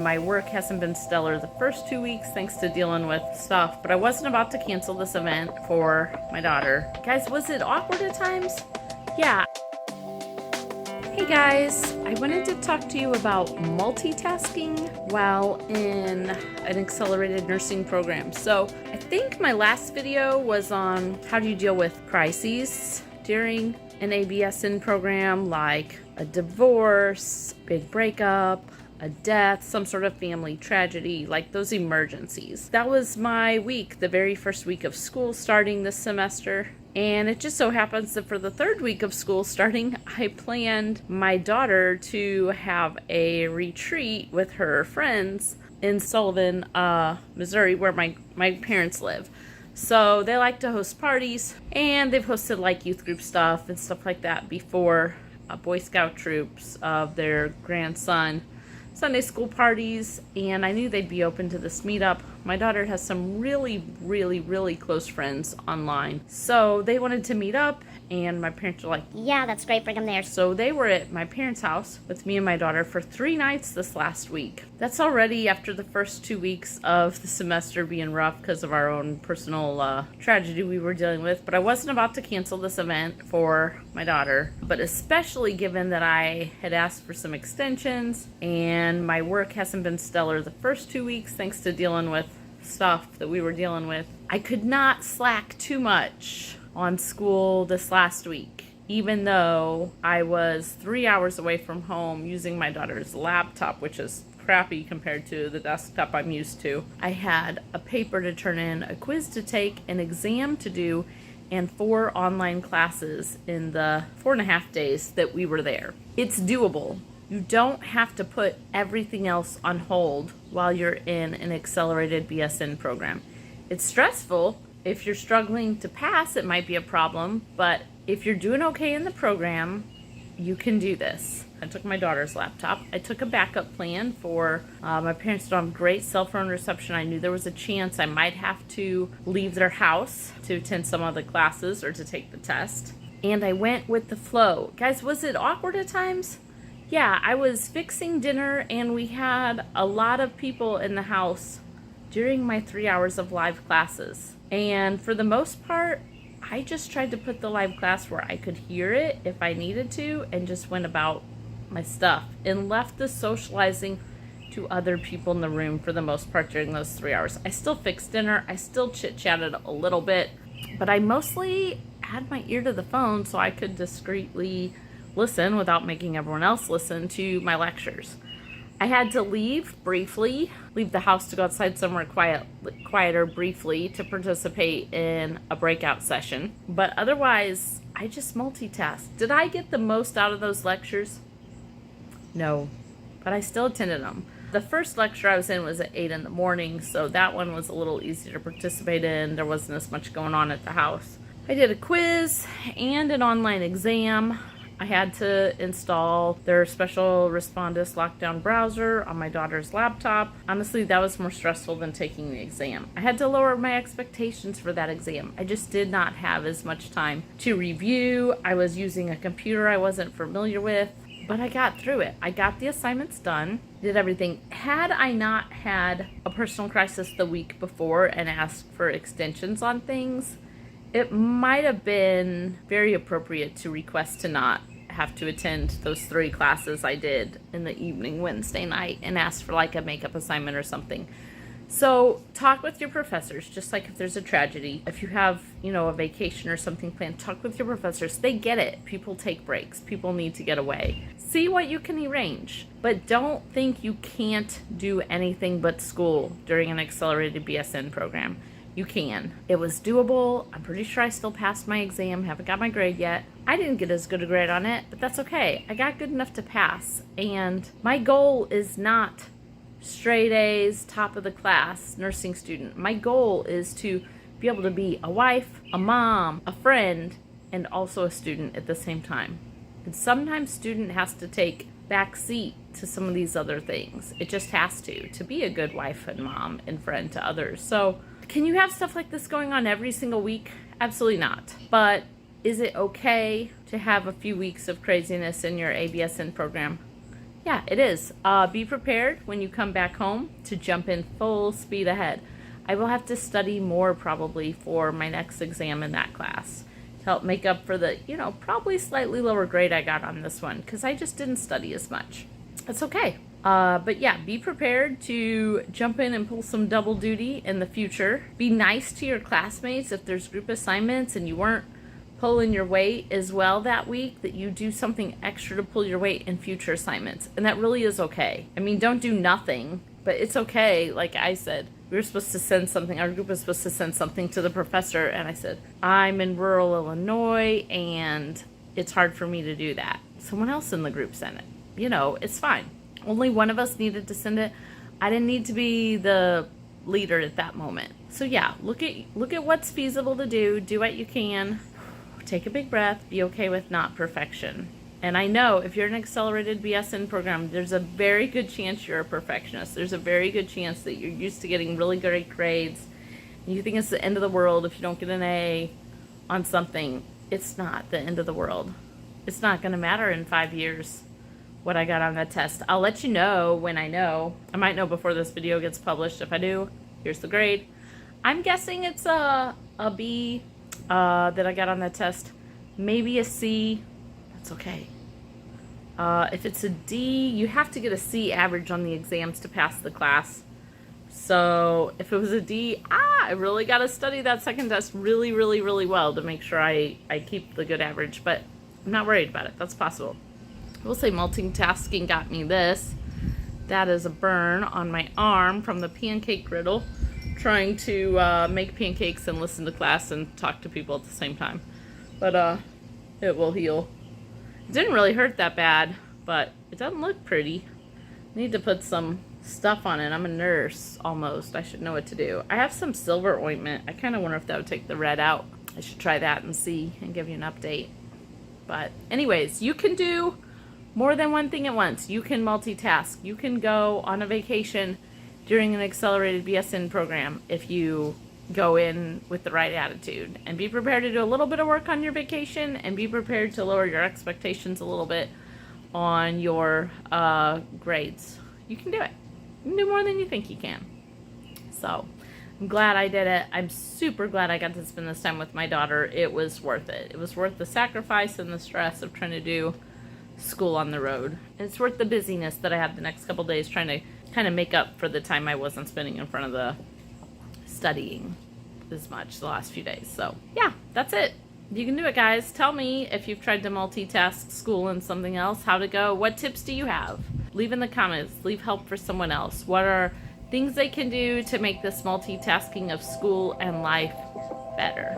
My work hasn't been stellar the first 2 weeks thanks to dealing with stuff, but I wasn't about to cancel this event for my daughter. Guys, was it awkward at times? Yeah. Hey guys, I wanted to talk to you about multitasking while in an accelerated nursing program. So I think my last video was on how do you deal with crises during an ABSN program, like a divorce, big breakup, a death, some sort of family tragedy, like those emergencies. That was my week, the very first week of school starting this semester. And it just so happens that for the third week of school starting, I planned my daughter to have a retreat with her friends in Sullivan, Missouri, where my parents live. So they like to host parties, and they've hosted like youth group stuff and stuff like that before, Boy Scout troops of their grandson, Sunday school parties, and I knew they'd be open to this meetup. My daughter has some really close friends online, so they wanted to meet up, and my parents were like, yeah, that's great, bring them there. So they were at my parents' house with me and my daughter for 3 nights this last week. That's already after the first 2 weeks of the semester being rough because of our own personal tragedy we were dealing with, but I wasn't about to cancel this event for my daughter, but especially given that I had asked for some extensions and my work hasn't been stellar the first 2 weeks thanks to dealing with stuff that we were dealing with. I could not slack too much on school this last week, even though I was 3 hours away from home using my daughter's laptop, which is crappy compared to the desktop I'm used to. I had a paper to turn in, a quiz to take, an exam to do, and 4 online classes in the 4.5 days that we were there. It's doable. You don't have to put everything else on hold while you're in an accelerated BSN program. It's stressful. If you're struggling to pass, it might be a problem, but if you're doing okay in the program, you can do this. I took my daughter's laptop. I took a backup plan for my parents don't have great cell phone reception. I knew there was a chance I might have to leave their house to attend some of the classes or to take the test. And I went with the flow. Guys, was it awkward at times? Yeah, I was fixing dinner and we had a lot of people in the house during my 3 hours of live classes. And for the most part, I just tried to put the live class where I could hear it if I needed to and just went about my stuff and left the socializing to other people in the room for the most part during those 3 hours. I still fixed dinner. I still chit-chatted a little bit, but I mostly had my ear to the phone so I could discreetly listen without making everyone else listen to my lectures. I had to leave the house to go outside somewhere quieter briefly to participate in a breakout session. But otherwise, I just multitasked. Did I get the most out of those lectures? No, but I still attended them. The first lecture I was in was at 8 in the morning, so that one was a little easier to participate in. There wasn't as much going on at the house. I did a quiz and an online exam. I had to install their special Respondus lockdown browser on my daughter's laptop. Honestly, that was more stressful than taking the exam. I had to lower my expectations for that exam. I just did not have as much time to review. I was using a computer I wasn't familiar with, but I got through it. I got the assignments done, did everything. Had I not had a personal crisis the week before and asked for extensions on things, it might have been very appropriate to request to not have to attend those 3 classes I did in the evening Wednesday night and ask for like a makeup assignment or something. So talk with your professors, just like if there's a tragedy. If you have, a vacation or something planned, talk with your professors. They get it. People take breaks. People need to get away. See what you can arrange, but don't think you can't do anything but school during an accelerated BSN program. You can. It was doable. I'm pretty sure I still passed my exam. Haven't got my grade yet. I didn't get as good a grade on it, but that's okay. I got good enough to pass. And my goal is not straight A's, top of the class, nursing student. My goal is to be able to be a wife, a mom, a friend, and also a student at the same time. And sometimes student has to take back seat to some of these other things. It just has to be a good wife and mom and friend to others. So can you have stuff like this going on every single week? Absolutely not. But is it okay to have a few weeks of craziness in your ABSN program? Yeah, it is. Be prepared when you come back home to jump in full speed ahead. I will have to study more probably for my next exam in that class to help make up for the, probably slightly lower grade I got on this one because I just didn't study as much. That's okay. But yeah, be prepared to jump in and pull some double duty in the future. Be nice to your classmates if there's group assignments and you weren't pulling your weight as well that week, that you do something extra to pull your weight in future assignments. And that really is okay. I mean, don't do nothing, but it's okay. Like I said, we were supposed to send something, our group was supposed to send something to the professor, and I said, I'm in rural Illinois and it's hard for me to do that. Someone else in the group sent it. It's fine. Only one of us needed to send it. I didn't need to be the leader at that moment. So yeah, look at what's feasible to do what you can. Take a big breath, be okay with not perfection. And I know if you're an accelerated BSN program, there's a very good chance you're a perfectionist. There's a very good chance that you're used to getting really great grades. And you think it's the end of the world if you don't get an A on something. It's not the end of the world. It's not going to matter in 5 years what I got on that test. I'll let you know when I know. I might know before this video gets published. If I do, here's the grade. I'm guessing it's a B that I got on that test. Maybe a C. That's okay. If it's a D, you have to get a C average on the exams to pass the class. So if it was a D, I really got to study that second test really, really, really well to make sure I keep the good average. But I'm not worried about it. That's possible. I will say multitasking got me this. That is a burn on my arm from the pancake griddle, trying to make pancakes and listen to class and talk to people at the same time. But it will heal. It didn't really hurt that bad, but it doesn't look pretty. I need to put some stuff on it. I'm a nurse almost. I should know what to do. I have some silver ointment. I kind of wonder if that would take the red out. I should try that and see and give you an update. But anyways, you can do more than one thing at once. You can multitask. You can go on a vacation during an accelerated BSN program if you go in with the right attitude. And be prepared to do a little bit of work on your vacation, and be prepared to lower your expectations a little bit on your grades. You can do it. You can do more than you think you can. So I'm glad I did it. I'm super glad I got to spend this time with my daughter. It was worth it. It was worth the sacrifice and the stress of trying to do school on the road. And it's worth the busyness that I had the next couple days trying to kind of make up for the time I wasn't spending in front of the studying as much the last few days. So yeah, that's it. You can do it, guys. Tell me if you've tried to multitask school and something else, how to go. What tips do you have? Leave in the comments. Leave help for someone else. What are things they can do to make this multitasking of school and life better?